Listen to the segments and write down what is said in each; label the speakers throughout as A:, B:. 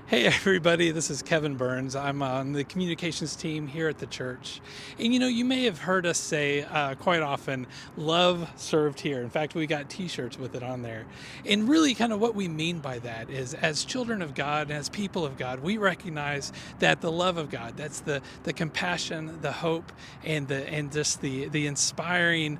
A: Hey everybody, this is Kevin Burns. I'm on the communications team here at the church. And you may have heard us say quite often, love served here. In fact, we got t-shirts with it on there. And really kind of what we mean by that is as children of God and as people of God, we recognize that the love of God, that's the compassion, the hope, and just the inspiring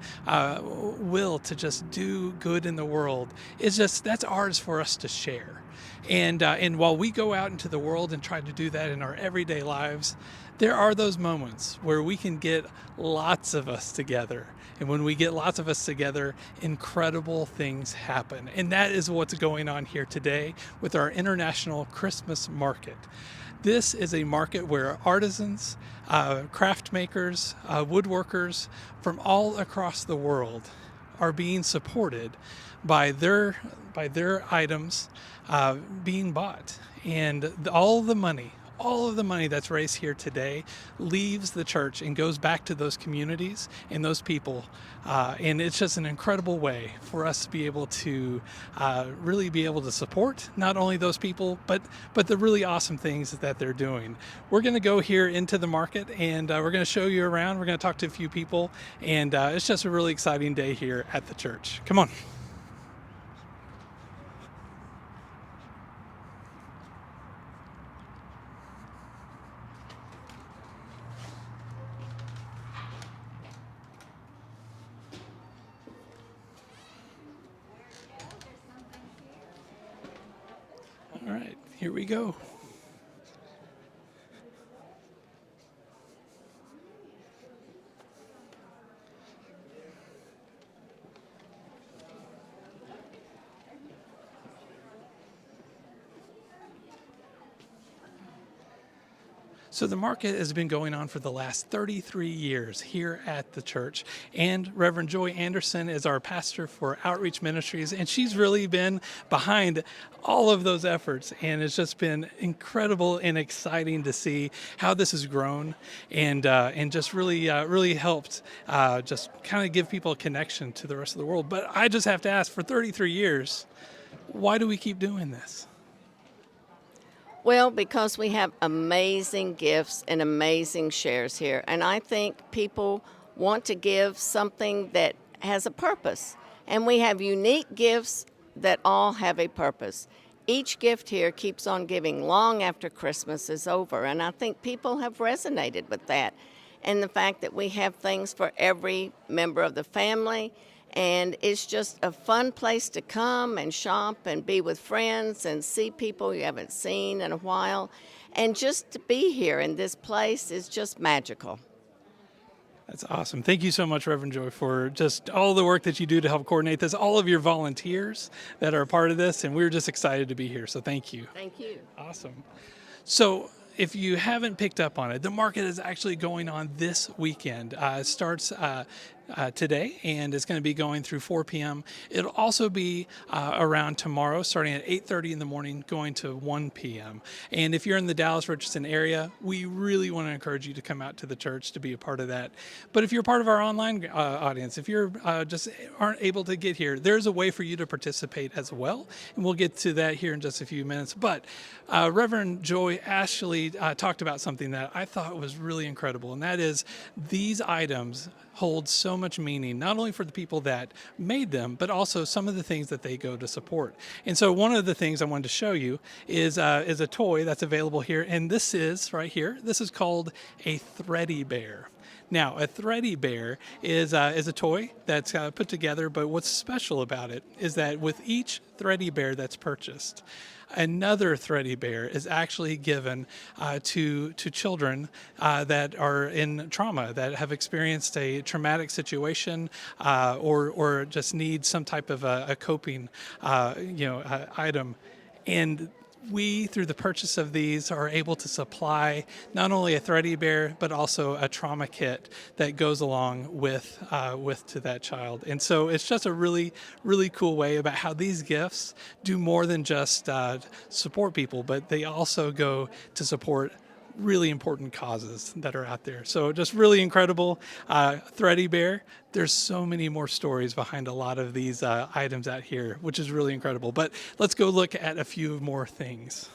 A: will to just do good in the world is just, that's ours for us to share. And while we go out into the world and try to do that in our everyday lives, there are those moments where we can get lots of us together. And when we get lots of us together, incredible things happen. And that is what's going on here today with our International Christmas Market. This is a market where artisans, craft makers, woodworkers from all across the world are being supported by their items being bought, and all of the money that's raised here today leaves the church and goes back to those communities and those people. And it's just an incredible way for us to be able to really be able to support not only those people, but the really awesome things that they're doing. We're going to go here into the market and we're going to show you around. We're going to talk to a few people, and it's just a really exciting day here at the church. Come on. All right, here we go. So the market has been going on for the last 33 years here at the church. And Reverend Joy Anderson is our pastor for Outreach Ministries, and she's really been behind all of those efforts. And it's just been incredible and exciting to see how this has grown and just really helped just kind of give people a connection to the rest of the world. But I just have to ask, for 33 years, why do we keep doing this?
B: Well, because we have amazing gifts and amazing shares here. And I think people want to give something that has a purpose. And we have unique gifts that all have a purpose. Each gift here keeps on giving long after Christmas is over. And I think people have resonated with that. And the fact that we have things for every member of the family, and it's just a fun place to come and shop and be with friends and see people you haven't seen in a while. And just to be here in this place is just magical.
A: That's awesome. Thank you so much, Reverend Joy, for just all the work that you do to help coordinate this, all of your volunteers that are a part of this, and we're just excited to be here. So thank you.
B: Thank you.
A: Awesome. So if you haven't picked up on it, the market is actually going on this weekend. It starts today, and it's going to be going through 4 p.m. It'll also be around tomorrow, starting at 8:30 in the morning, going to 1 p.m. And if you're in the Dallas-Richardson area, we really want to encourage you to come out to the church to be a part of that. But if you're part of our online audience, if you're just aren't able to get here, there's a way for you to participate as well, and we'll get to that here in just a few minutes. But Reverend Joy Ashley talked about something that I thought was really incredible, and that is these items hold so much meaning, not only for the people that made them, but also some of the things that they go to support. And so one of the things I wanted to show you is a toy that's available here, and this is right here. This is called a Thready Bear. Now, a Thready Bear is a toy that's put together, but what's special about it is that with each Thready Bear that's purchased, another Thready Bear is actually given to children that are in trauma, that have experienced a traumatic situation, or just need some type of a coping item. And we, through the purchase of these, are able to supply not only a Thready Bear, but also a trauma kit that goes along with to that child. And so it's just a really, really cool way about how these gifts do more than just support people, but they also go to support really important causes that are out there. So just really incredible. Thready Bear, there's so many more stories behind a lot of these items out here, which is really incredible. But let's go look at a few more things.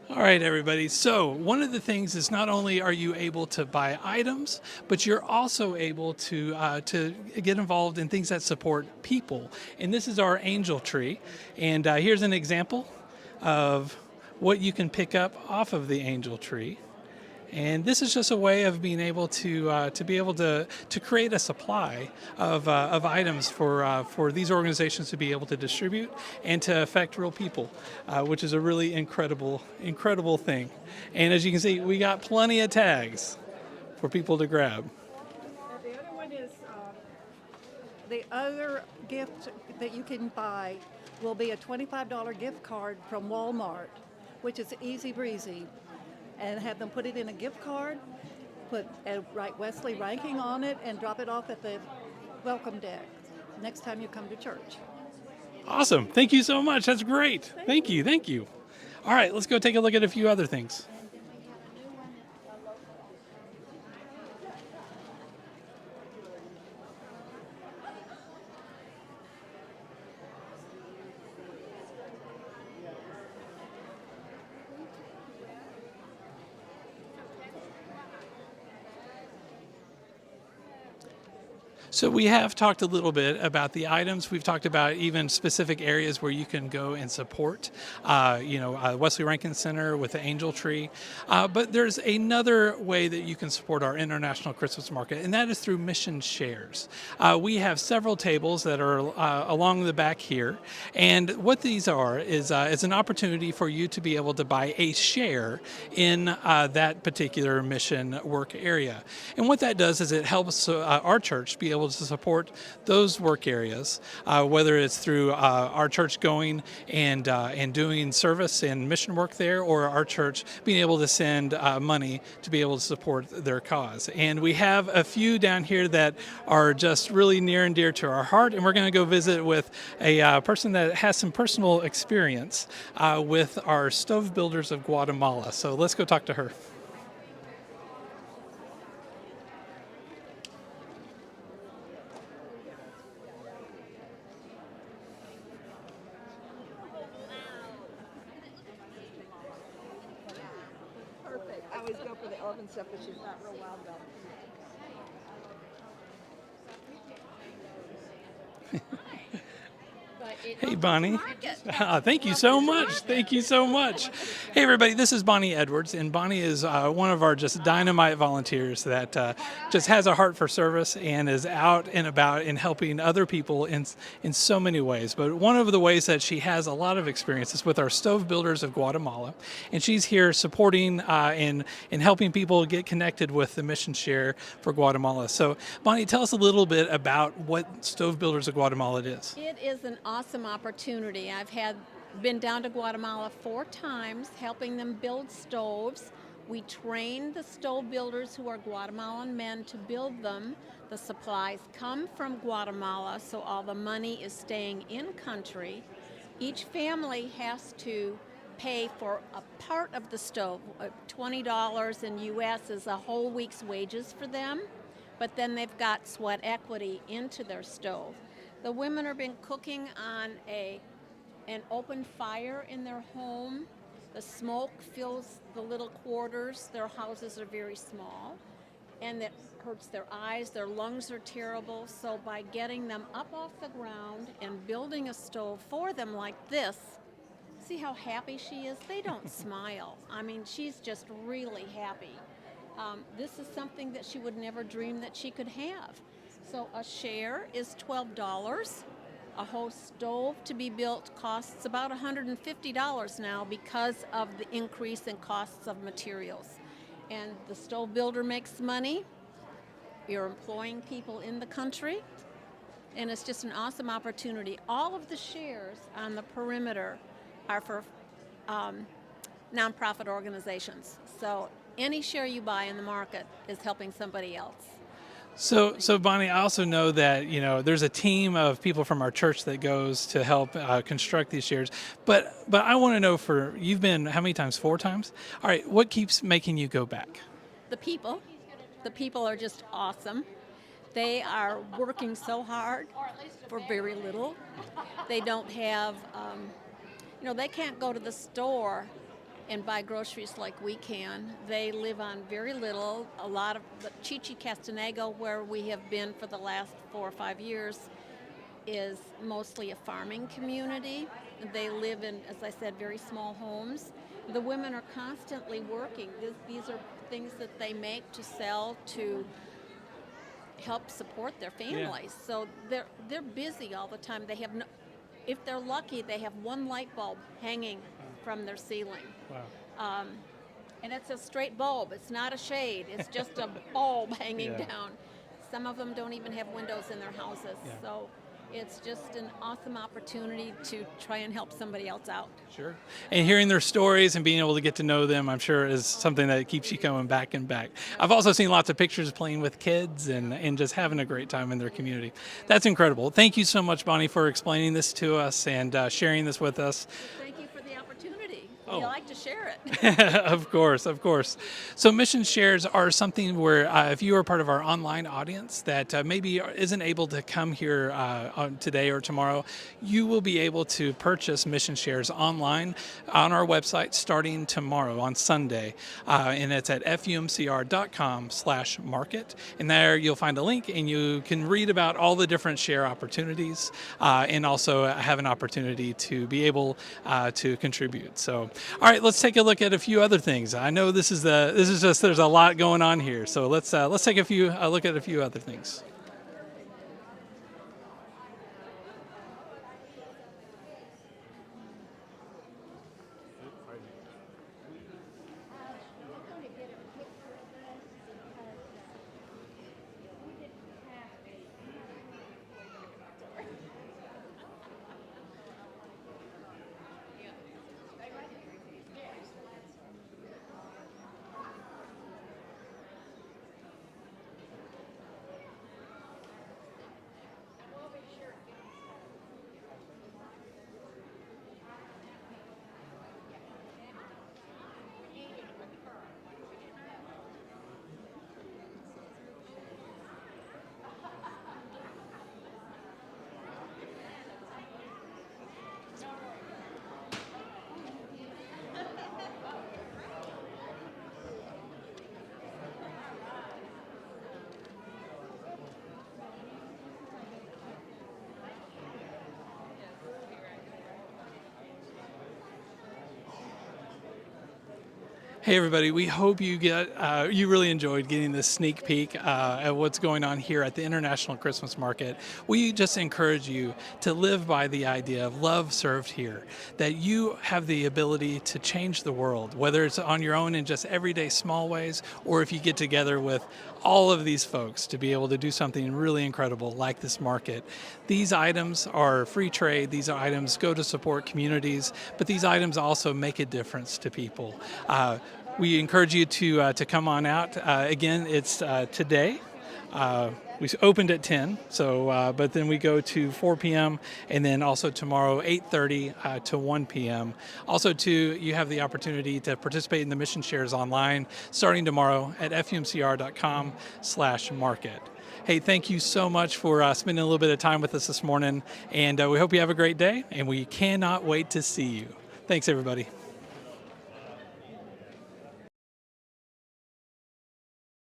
A: All right, everybody. So one of the things is not only are you able to buy items, but you're also able to get involved in things that support people. And this is our angel tree. And here's an example of what you can pick up off of the angel tree. And this is just a way of being able to be able to create a supply of items for these organizations to be able to distribute and to affect real people, which is a really incredible thing. And as you can see, we got plenty of tags for people to grab.
C: The other one is the other gift that you can buy will be a $25 gift card from Walmart, which is easy breezy. And have them put it in a gift card, write Wesley Ranking on it, and drop it off at the welcome deck next time you come to church.
A: Awesome. Thank you so much. That's great. Thank you. Thank you. All right, let's go take a look at a few other things. So we have talked a little bit about the items. We've talked about even specific areas where you can go and support, Wesley Rankin Center with the Angel Tree. But there's another way that you can support our International Christmas Market, and that is through mission shares. We have several tables that are along the back here, and what these are is an opportunity for you to be able to buy a share in that particular mission work area. And what that does is it helps our church be able to support those work areas, whether it's through our church going and doing service and mission work there, or our church being able to send money to be able to support their cause. And we have a few down here that are just really near and dear to our heart, and we're going to go visit with a person that has some personal experience with our Stove Builders of Guatemala. So let's go talk to her.
D: Perfect. I always go for the oven stuff, but she's not real wild about
A: Hey, Bonnie. Thank you so much. Thank you so much. Hey, everybody. This is Bonnie Edwards, and Bonnie is one of our just dynamite volunteers that just has a heart for service and is out and about in helping other people in so many ways. But one of the ways that she has a lot of experience is with our Stove Builders of Guatemala, and she's here supporting and helping people get connected with the mission share for Guatemala. So, Bonnie, tell us a little bit about what Stove Builders of Guatemala is.
E: It is an awesome opportunity. I've been down to Guatemala 4 times helping them build stoves. We train the stove builders who are Guatemalan men to build them. The supplies come from Guatemala, so all the money is staying in country. Each family has to pay for a part of the stove. $20 in US is a whole week's wages for them, but then they've got sweat equity into their stove. The women have been cooking on an open fire in their home. The smoke fills the little quarters. Their houses are very small, and that hurts their eyes. Their lungs are terrible. So by getting them up off the ground and building a stove for them like this, see how happy she is? They don't smile. I mean, she's just really happy. This is something that she would never dream that she could have. So a share is $12. A whole stove to be built costs about $150 now because of the increase in costs of materials. And the stove builder makes money. You're employing people in the country. And it's just an awesome opportunity. All of the shares on the perimeter are for nonprofit organizations. So any share you buy in the market is helping somebody else.
A: So Bonnie, I also know that there's a team of people from our church that goes to help construct these shares. But I want to know, you've been how many times? 4 times. All right. What keeps making you go back?
E: The people are just awesome. They are working so hard for very little. They don't have, they can't go to the store and buy groceries like we can. They live on very little. A lot of the Chichi Castanego, where we have been for the last 4 or 5 years, is mostly a farming community. They live in, as I said, very small homes. The women are constantly working. These are things that they make to sell to help support their families. So they're busy all the time. They have no, if they're lucky, they have one light bulb hanging from their ceiling.
A: Wow.
E: And it's a straight bulb. It's not a shade. It's just a bulb hanging
A: Yeah.
E: down. Some of them don't even have windows in their houses.
A: Yeah.
E: So it's just an awesome opportunity to try and help somebody else out.
A: Sure. And hearing their stories and being able to get to know them, I'm sure, is something that keeps you coming back and back. I've also seen lots of pictures playing with kids and just having a great time in their community. That's incredible. Thank you so much, Bonnie, for explaining this to us and sharing this with us.
E: Thank you for the opportunity.
A: Oh.
E: We like to share it.
A: Of course, of course. So mission shares are something where if you are part of our online audience that maybe isn't able to come here on today or tomorrow, you will be able to purchase mission shares online on our website starting tomorrow on Sunday. And it's at fumcr.com/market. And there you'll find a link and you can read about all the different share opportunities and also have an opportunity to be able to contribute. So, all right, let's take a look at a few other things. I know this is just there's a lot going on here. So let's take a look at a few other things. Hey everybody, we hope you really enjoyed getting this sneak peek at what's going on here at the International Christmas Market. We just encourage you to live by the idea of love served here, that you have the ability to change the world, whether it's on your own in just everyday small ways, or if you get together with all of these folks to be able to do something really incredible like this market. These items are free trade, these items go to support communities, but these items also make a difference to people. We encourage you to come on out. Again, it's today. We opened at 10, but then we go to 4 p.m. and then also tomorrow 8:30 to 1 p.m. Also, you have the opportunity to participate in the mission shares online starting tomorrow at fumcr.com/market. Hey, thank you so much for spending a little bit of time with us this morning, and we hope you have a great day, and we cannot wait to see you. Thanks, everybody.